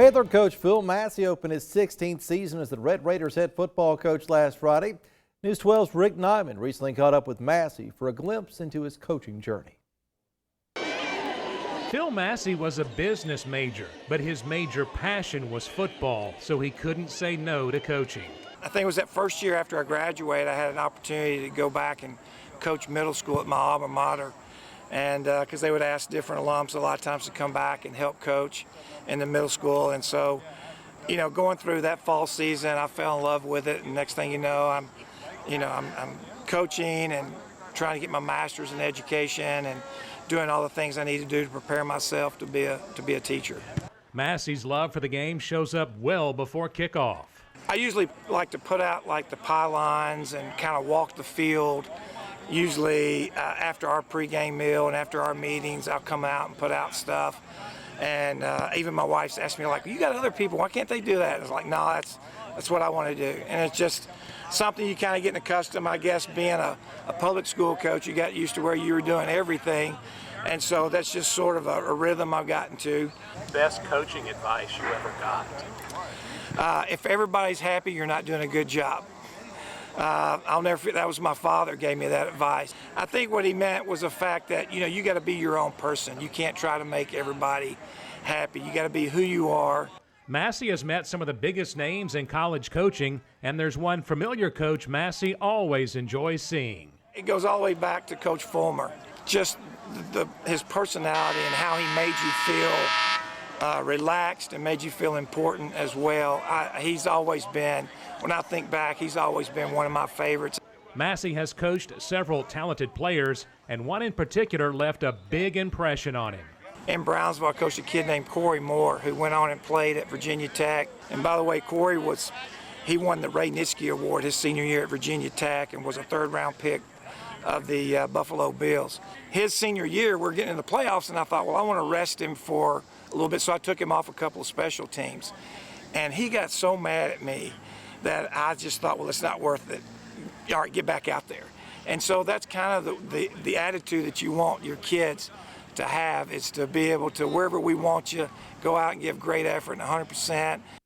Baylor coach Phil Massey opened his 16th season as the Red Raiders head football coach last Friday. News 12's Rick Nyman recently caught up with Massey for a glimpse into his coaching journey. Phil Massey was a business major, but his major passion was football, so he couldn't say no to coaching. I think it was that first year after I graduated, I had an opportunity to go back and coach middle school at my alma mater. And because they would ask different alums a lot of times to come back and help coach in the middle school. And so, you know, going through that fall season, I fell in love with it. And next thing you know, I'm coaching and trying to get my master's in education and doing all the things I need to do to prepare myself to be a teacher. Massey's love for the game shows up well before kickoff. I usually like to put out like the pylons and kind of walk the field. Usually after our pregame meal and after our meetings, I'll come out and put out stuff. And even my wife's asked me, like, you got other people, why can't they do that? And it's like, no, that's what I want to do. And it's just something you kind of get accustomed, I guess, being a public school coach. You got used to where you were doing everything. And so that's just sort of a rhythm I've gotten to. Best coaching advice you ever got? If everybody's happy, you're not doing a good job. I'll never forget, that was my father gave me that advice. I think what he meant was the fact that, you know, you got to be your own person. You can't try to make everybody happy. You got to be who you are. Massey has met some of the biggest names in college coaching, and there's one familiar coach Massey always enjoys seeing. It goes all the way back to Coach Fulmer. Just his personality and how he made you feel relaxed and made you feel important as well. He's always been, when I think back, he's always been one of my favorites. Massey has coached several talented players, and one in particular left a big impression on him. In Brownsville, I coached a kid named Corey Moore, who went on and played at Virginia Tech. And by the way, Corey he won the Ray Nitschke Award his senior year at Virginia Tech and was a third-round pick of the Buffalo Bills. His senior year, we're getting in the playoffs, and I thought, well, I want to rest him for a little bit, so I took him off a couple of special teams. And he got so mad at me that I just thought, well, it's not worth it. All right, get back out there. And so that's kind of the attitude that you want your kids to have, is to be able to, wherever we want you, go out and give great effort and 100%.